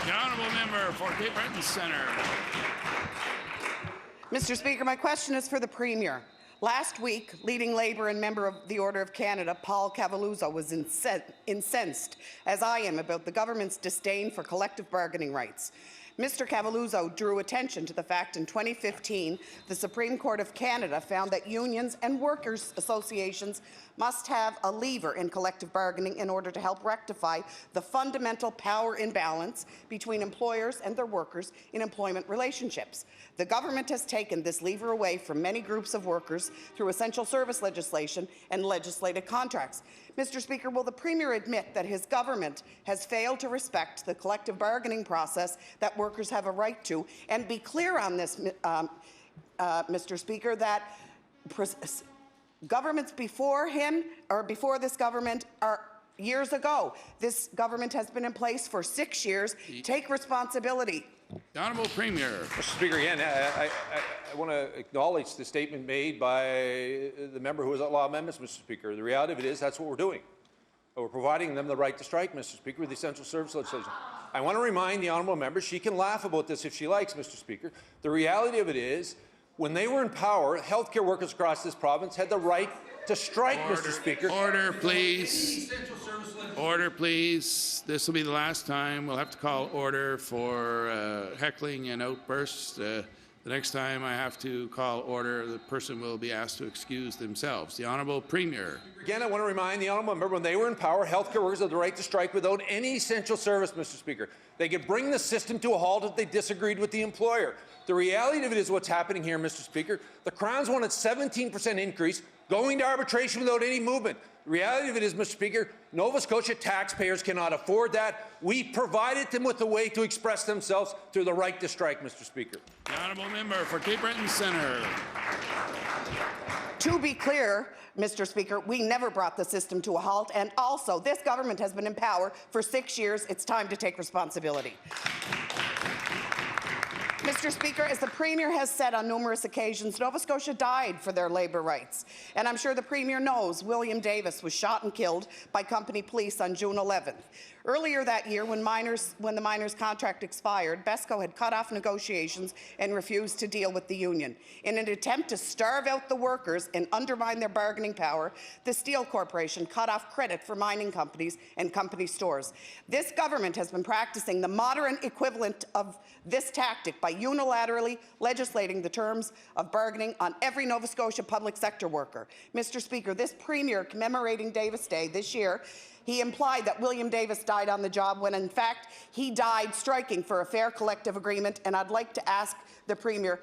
The honourable member for Cape Breton Centre. Mr. Speaker, my question is for the Premier. Last week, leading Labour and member of the Order of Canada, Paul Cavaluzzo, was incensed, as I am, about the government's disdain for collective bargaining rights. Mr. Cavaluzzo drew attention to the fact in 2015 the Supreme Court of Canada found that unions and workers' associations must have a lever in collective bargaining in order to help rectify the fundamental power imbalance between employers and their workers in employment relationships. The government has taken this lever away from many groups of workers through essential service legislation and legislated contracts. Mr. Speaker, will the Premier admit that his government has failed to respect the collective bargaining process that workers have a right to, and be clear on this, Mr. Speaker, that governments before him or before this government are years ago. This government has been in place for 6 years. Take responsibility. The Honourable Premier. Mr. Speaker, again, I want to acknowledge the statement made by the member who was at law amendments, Mr. Speaker. The reality of it is that's what we're doing. We're providing them the right to strike, Mr. Speaker, with the essential service legislation. I want to remind the honourable member, she can laugh about this if she likes, Mr. Speaker. The reality of it is, when they were in power, healthcare workers across this province had the right to strike, Mr. Speaker. Order, please. Order, please. This will be the last time. We'll have to call order for heckling and outbursts. The next time I have to call order, the person will be asked to excuse themselves. The Honourable Premier. Again, I want to remind the honourable member, when they were in power, healthcare workers had the right to strike without any essential service, Mr. Speaker. They could bring the system to a halt if they disagreed with the employer. The reality of it is what's happening here, Mr. Speaker. The Crown's wanted 17% increase, going to arbitration without any movement. The reality of it is, Mr. Speaker, Nova Scotia taxpayers cannot afford that. We provided them with a way to express themselves through the right to strike, Mr. Speaker. The honourable member for Cape Breton Centre. To be clear, Mr. Speaker, we never brought the system to a halt, and also this government has been in power for 6 years. It's time to take responsibility. Mr. Speaker, as the Premier has said on numerous occasions, Nova Scotia died for their labour rights. And I'm sure the Premier knows William Davis was shot and killed by company police on June 11th. Earlier that year, when the miners' contract expired, BESCO had cut off negotiations and refused to deal with the union. In an attempt to starve out the workers and undermine their bargaining power, the Steel Corporation cut off credit for mining companies and company stores. This government has been practicing the modern equivalent of this tactic by unilaterally legislating the terms of bargaining on every Nova Scotia public sector worker. Mr. Speaker, this Premier commemorating Davis Day this year, he implied that William Davis died on the job when, in fact, he died striking for a fair collective agreement. And I'd like to ask the Premier,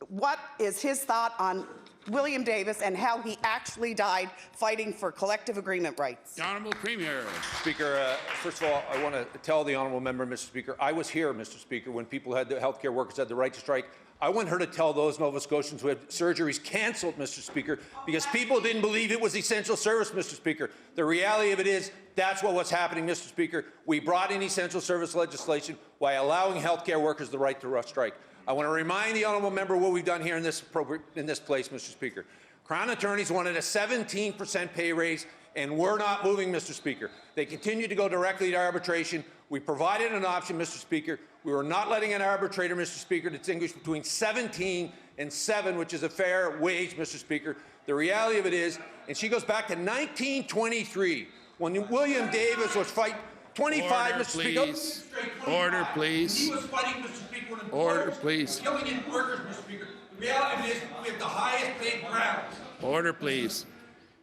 what is his thought on William Davis and how he actually died fighting for collective agreement rights? The Honourable Premier. Speaker, first of all, I want to tell the honourable member, Mr. Speaker, I was here, Mr. Speaker, when people had the healthcare workers had the right to strike. I want her to tell those Nova Scotians who had surgeries cancelled, Mr. Speaker, because people didn't believe it was essential service, Mr. Speaker. The reality of it is that's what was happening, Mr. Speaker. We brought in essential service legislation while allowing healthcare workers the right to strike. I want to remind the honourable member what we've done here in this place, Mr. Speaker. Crown attorneys wanted a 17% pay raise, and we're not moving, Mr. Speaker. They continue to go directly to arbitration. We provided an option, Mr. Speaker. We were not letting an arbitrator, Mr. Speaker, distinguish between 17 and 7, which is a fair wage, Mr. Speaker. The reality of it is, and she goes back to 1923, when William Davis was fighting 25, Order, Mr. please. Speaker. Order, please. He was fighting, Mr. Speaker, when Order, please. killing in workers, Mr. Speaker. The reality of it is we have the highest paid grounds. Order, please.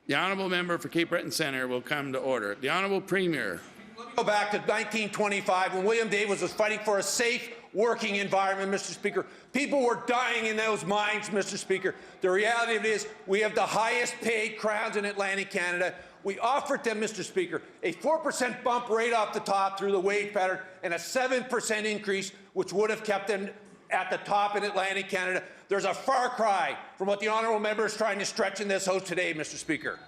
The honourable member for Cape Breton Centre will come to order. The honourable Premier. Let me go back to 1925 when William Davis was fighting for a safe working environment, Mr. Speaker. People were dying in those mines, Mr. Speaker. The reality of it is we have the highest paid crowns in Atlantic Canada. We offered them, Mr. Speaker, a 4% bump right off the top through the wage pattern and a 7% increase, which would have kept them at the top in Atlantic Canada. There's a far cry from what the honourable member is trying to stretch in this House today, Mr. Speaker.